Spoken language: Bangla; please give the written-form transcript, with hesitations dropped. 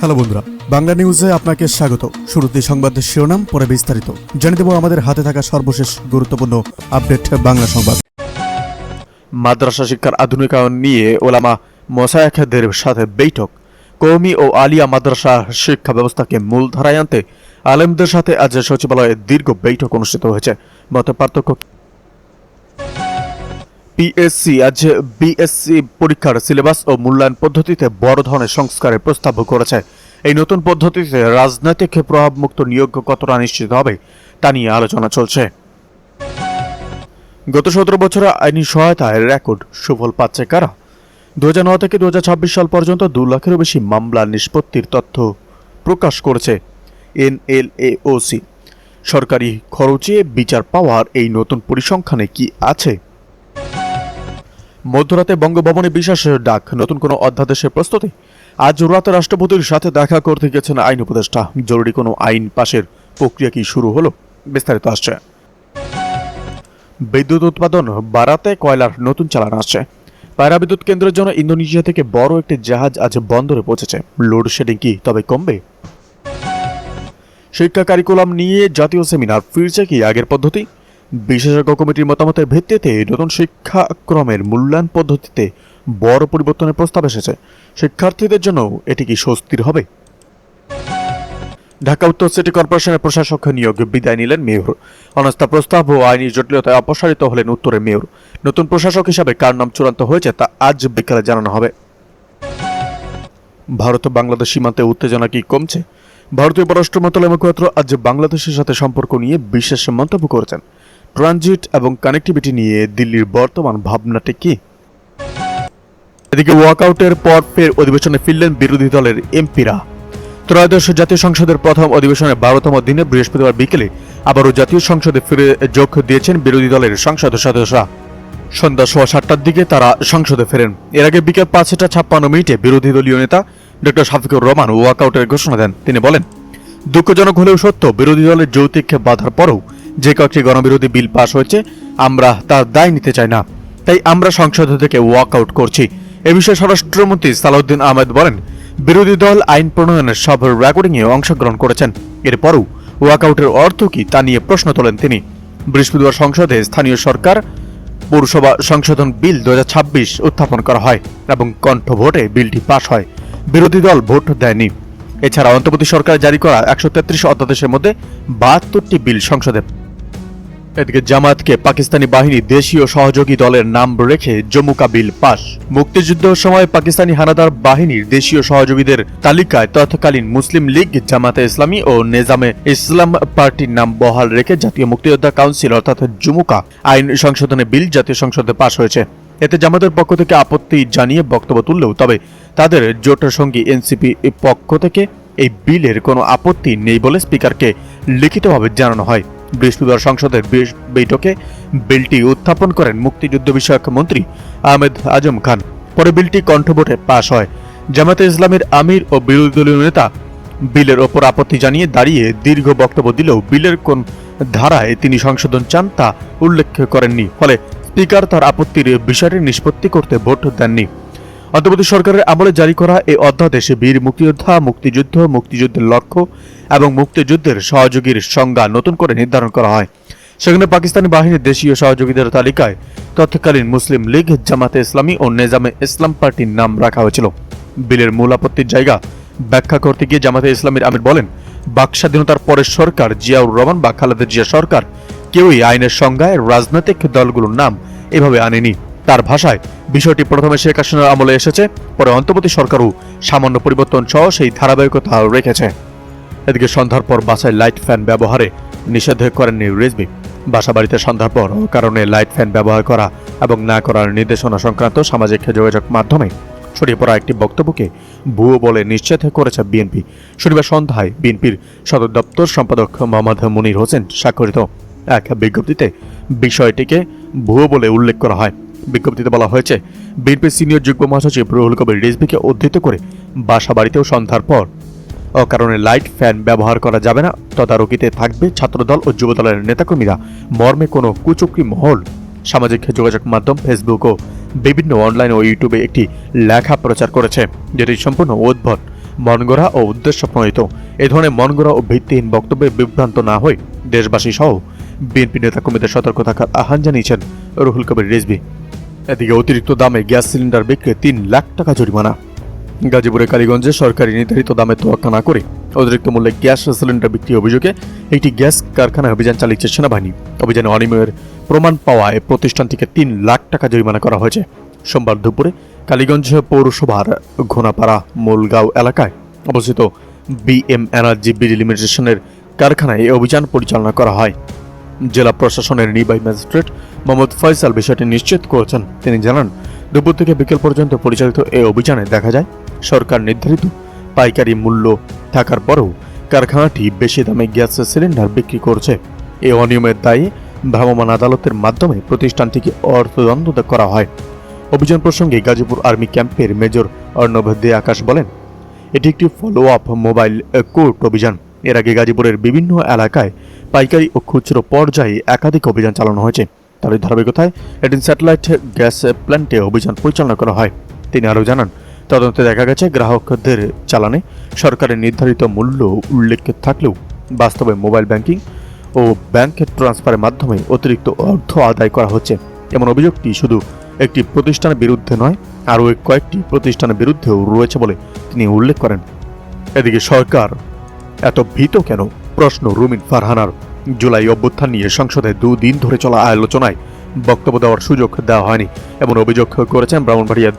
হ্যালো বন্ধুরা, বাংলা নিউজে আপনাকে স্বাগত। শুরুতে সংবাদের শিরোনাম, পরে বিস্তারিত জানিয়ে দেব আমাদের হাতে থাকা সর্বশেষ গুরুত্বপূর্ণ আপডেট বাংলা সংবাদ। মাদ্রাসা শিক্ষার আধুনিকায়ন নিয়ে ওলামা মোশায়েখদের সাথে বৈঠক। কওমি ও আলিয়া মাদ্রাসা শিক্ষা ব্যবস্থাকে মূলধারায় আনতে আলেমদের সাথে আজ সচিবালয়ে দীর্ঘ বৈঠক অনুষ্ঠিত হয়েছে। মত পার্থক্য পিএসসি আজ বিএসসি পরীক্ষার সিলেবাস ও মূল্যায়ন পদ্ধতিতে বড় ধরনের সংস্কারের প্রস্তাব করেছে। এই নতুন পদ্ধতিতে রাজনৈতিক প্রভাবমুক্ত নিয়োগ কতটা নিশ্চিত হবে তা নিয়ে আলোচনা চলছে। গত 17 বছরে আইনি সহায়তায় রেকর্ড সুফল পাচ্ছে কারা? 2009 থেকে 2026 সাল পর্যন্ত 2 লাখেরও বেশি মামলা নিষ্পত্তির তথ্য প্রকাশ করেছে এনএলএওসি। সরকারি খরচে বিচার পাওয়ার এই নতুন পরিসংখ্যানে কি আছে? মধ্যরাতে বঙ্গভবনে বিশেষ ডাক, নতুন কোনো অধ্যাদেশের প্রস্তুতি। আজ রাতে রাষ্ট্রপতির সাথে দেখা করতে গেছেন আইন উপদেষ্টা। জরুরি কোনো আইন পাশের প্রক্রিয়া কি শুরু হলো? বিস্তারিত আসছে। বিদ্যুৎ উৎপাদন বাড়াতে কয়লার নতুন চালান আসছে। পায়রা বিদ্যুৎ কেন্দ্রের জন্য ইন্দোনেশিয়া থেকে বড় একটি জাহাজ আজ বন্দরে পৌঁছেছে। লোডশেডিং কি তবে কমবে? শিক্ষা কারিকুলাম নিয়ে জাতীয় সেমিনার, ফিরছে কি আগের পদ্ধতি? বিশেষজ্ঞ কমিটির মতামতের ভিত্তিতে নতুন শিক্ষাক্রমের মূল্যায়ন পদ্ধতিতে বড় পরিবর্তনের প্রস্তাব এসেছে। শিক্ষার্থীদের জন্য এটি কি স্বস্তির হবে? ঢাকা উত্তর সিটি কর্পোরেশনের প্রশাসক নিয়োগ, বিদায় নিলেন মেয়র। অনাস্থা প্রস্তাব ও আইনি জটিলতায় অপসারিত হলেন উত্তরের মেয়র। নতুন প্রশাসক হিসাবে কার নাম চূড়ান্ত হয়েছে তা আজ বিকালে জানানো হবে। ভারত ও বাংলাদেশ সীমান্তে উত্তেজনা কি কমছে? ভারতীয় পররাষ্ট্র মন্ত্রণালয়ের মুখপাত্র আজ বাংলাদেশের সাথে সম্পর্ক নিয়ে বিশেষ মন্তব্য করেছেন। ট্রানজিট এবং কানেক্টিভিটি নিয়ে দিল্লির বর্তমান ভাবনাটি কি? এদিকে ওয়াকআউটের পর ফের অধিবেশনে ফিরলেন বিরোধী দলের এমপিরা। ত্রয়োদশ জাতীয় সংসদের প্রথম অধিবেশনের 12তম দিনে বৃহস্পতিবার বিকেলে আবারও জাতীয় সংসদে ফিরে যোগ দিয়েছেন বিরোধী দলের সংসদ সদস্যরা। সন্ধ্যা 7:15টার দিকে তারা সংসদে ফেরেন। এর আগে বিকেল 5:56 বিরোধী দলীয় নেতা ডক্টর শাফিকুর রহমান ওয়াকআউটের ঘোষণা দেন। তিনি বলেন, দুঃখজনক হলেও সত্য, বিরোধী দলের যৌক্তিক বাধার পরেও যে কয়েকটি গণবিরোধী বিল পাশ হয়েছে আমরা তার দায় নিতে চাই না, তাই আমরা সংসদ থেকে ওয়াকআউট করছি। এ বিষয়ে স্বরাষ্ট্রমন্ত্রী সালাউদ্দিন আহমেদ বলেন, বিরোধী দল আইন প্রণয়নের সব রেকর্ডিংয়ে অংশগ্রহণ করেছেন। এরপরও ওয়াকআউটের অর্থ কি তা নিয়ে প্রশ্ন তোলেন তিনি। বৃহস্পতিবার সংসদে স্থানীয় সরকার পৌরসভা সংশোধন বিল 2026 উত্থাপন করা হয় এবং কণ্ঠ ভোটে বিলটি পাশ হয়। বিরোধী দল ভোট দেয়নি। এছাড়া অন্তর্বর্তী সরকার জারি করা 133 অধ্যাদেশের মধ্যে 72টি বিল সংসদে। এদিকে জামায়াতকে পাকিস্তানি বাহিনী দেশীয় সহযোগী দলের নাম রেখে জমুকা বিল পাস। মুক্তিযুদ্ধের সময় পাকিস্তানি হানাদার বাহিনীর দেশীয় সহযোগীদের তালিকায় তৎকালীন মুসলিম লীগ, জামাতে ইসলামী ও নেজামে ইসলাম পার্টির নাম বহাল রেখে জাতীয় মুক্তিযোদ্ধা কাউন্সিল অর্থাৎ জুমুকা আইন সংশোধনে বিল জাতীয় সংসদে পাশ হয়েছে। এতে জামাতের পক্ষ থেকে আপত্তি জানিয়ে বক্তব্য তুললেও তবে তাদের জোটের সঙ্গী এনসিপি পক্ষ থেকে এই বিলের কোনো আপত্তি নেই বলে স্পিকারকে লিখিতভাবে জানানো হয়। বৃহস্পতিবার সংসদের বৈঠকে বিলটি উত্থাপন করেন মুক্তিযুদ্ধ বিষয়ক মন্ত্রী আহমেদ আজম খান। পরে বিলটি কণ্ঠভোটে পাশ হয়। জামায়াতে ইসলামের আমির ও বিরোধী দলীয় নেতা বিলের ওপর আপত্তি জানিয়ে দাঁড়িয়ে দীর্ঘ বক্তব্য দিলেও বিলের কোন ধারায় তিনি সংশোধন চান তা উল্লেখ করেননি। ফলে স্পিকার তার আপত্তির বিষয়টি নিষ্পত্তি করতে ভোট দেননি। অন্তর্বর্তী সরকারের আমলে জারি করা এই অধ্যাদেশে বীর মুক্তিযোদ্ধা, মুক্তিযুদ্ধ, মুক্তিযুদ্ধের লক্ষ্য এবং মুক্তিযুদ্ধের সহযোগীর সংজ্ঞা নতুন করে নির্ধারণ করা হয়। সেখানে পাকিস্তানি বাহিনীর দেশীয় সহযোগীদের তালিকায় তৎকালীন মুসলিম লীগ, জামাতে ইসলামী ও নেজামে ইসলাম পার্টির নাম রাখা হয়েছিল। বিলের মূল আপত্তির জায়গা ব্যাখ্যা করতে গিয়ে জামাতে ইসলামীর আমির বলেন, বাক স্বাধীনতার পরের সরকার জিয়াউর রহমান বা খালেদা জিয়া সরকার কেউই আইনের সংজ্ঞায় রাজনৈতিক দলগুলোর নাম এভাবে আনেনি। তার ভাষায় বিষয়টি প্রথমে শেখ হাসিনার আমলে এসেছে, পরে অন্তর্বর্তী সরকারও সামান্য পরিবর্তন সহ সেই ধারাবাহিকতা রেখেছে। এদিকে সন্ধ্যার পর বাসায় লাইট ফ্যান ব্যবহারে নিষেধ করেননি রিজভী। বাসাবাড়িতে সন্ধ্যার পর কারণে লাইট ফ্যান ব্যবহার করা এবং না করার নির্দেশনা সংক্রান্ত সামাজিক যোগাযোগ মাধ্যমে ছড়িয়ে পড়া একটি বক্তব্যকে ভুয়ো বলে নিশ্চিত করেছে বিএনপি। শনিবার সন্ধ্যায় বিএনপির সদর দপ্তর সম্পাদক মোহাম্মদ মুনির হোসেন স্বাক্ষরিত এক বিজ্ঞপ্তিতে বিষয়টিকে ভুয়ো বলে উল্লেখ করা হয়। বিজ্ঞপ্তিতে বলা হয়েছে, বিএনপির সিনিয়র যুগ্ম মহাসচিব রুহুল কবির রিজভীকে উদ্ধৃত করে বাসাবাড়িতেও সন্ধ্যার পর অকারণে লাইট ফ্যান ব্যবহার করা যাবে না, তদারকিতে থাকবে ছাত্রদল ও যুবদলের নেতাকর্মীরা মর্মে কোনো কুচক্রী মহল সামাজিক যোগাযোগ মাধ্যম ফেসবুক ও বিভিন্ন অনলাইন ও ইউটিউবে একটি লেখা প্রচার করেছে, যেটি সম্পূর্ণ উদ্ভট। মনগড়া ও উদ্দেশ্য প্রণীত। এই ধরনের মনগড়া ও ভিত্তিহীন বক্তব্যে বিভ্রান্ত না হয়ে দেশবাসী সহ বিএনপি নেতা কর্মীদের সতর্ক থাকার আহ্বান জানিয়েছেন রুহুল কবির রিজভী। এদিকে অতিরিক্ত দামে গ্যাস সিলিন্ডার বিক্রি 3 লাখ টাকা জরিমানা। গাজীপুরের কালীগঞ্জে সরকারি নির্ধারিত দামে তোয়াক্কা না করে অতিরিক্ত মূল্যে গ্যাস সিলিন্ডার বিক্রি অভিযোগে একটি গ্যাস কারখানায় অভিযান চালিয়েছে সেনাবাহিনী। অভিযানে অনিয়মের প্রমাণ পাওয়ায় প্রতিষ্ঠানটিকে 3 লাখ টাকা জরিমানা করা হয়েছে। সোমবার দুপুরে কালীগঞ্জ পৌরসভার ঘোনাপাড়া মোলগাঁও এলাকায় অবস্থিত বিএম এনার্জি বিডি লিমিটেশনের কারখানায় এই অভিযান পরিচালনা করা হয়। জেলা প্রশাসনের নির্বাহী ম্যাজিস্ট্রেট মোহাম্মদ ফয়সাল বিষয়টি নিশ্চিত করেছেন। তিনি জানান, দুপুর থেকে বিকেল পর্যন্ত পরিচালিত এই অভিযানে দেখা যায় সরকার নির্ধারিত পাইকারি মূল্য থাকার পরেও কারখানাটি বেশি দামে গ্যাস সিলিন্ডার বিক্রি করছে। এই অনিয়মের দায়ে ভ্রাম্যমাণ আদালতের মাধ্যমে প্রতিষ্ঠানটিকে অর্থদণ্ড করা হয়। অভিযান প্রসঙ্গে গাজীপুর আর্মি ক্যাম্পের মেজর অর্ণব দে আকাশ বলেন, এটি একটি ফলো আপ মোবাইল কোর্ট অভিযান। এর আগে গাজীপুরের বিভিন্ন এলাকায় পাইকারি ও খুচরো পর্যায়ে একাধিক অভিযান চালানো হয়েছে। তারই ধারাবাহিকতায় এদিন স্যাটেলাইট গ্যাস প্ল্যান্টে অভিযান পরিচালনা করা হয়। তিনি আরও জানান, তদন্তে দেখা গেছে গ্রাহকদের চালানে সরকারের নির্ধারিত মূল্য উল্লেখ থাকলেও বাস্তবে মোবাইল ব্যাংকিং ও ব্যাংক ট্রান্সফারের মাধ্যমে অতিরিক্ত অর্থ আদায় করা হচ্ছে। এমন অভিযোগটি শুধু একটি প্রতিষ্ঠানের বিরুদ্ধে নয়, আরও কয়েকটি প্রতিষ্ঠানের বিরুদ্ধেও রয়েছে বলে তিনি উল্লেখ করেন। এদিকে সরকার এত ভীত কেন, প্রশ্ন রুমিন ফারহানার। জুলাই অভ্যুত্থান নিয়ে সংসদে 2 দিন ধরে চলা আলোচনায় বক্তব্য দেওয়ার সুযোগ দেওয়া হয়নি এমন অভিযোগ করেছেন ব্রাহ্মণবাড়িয়া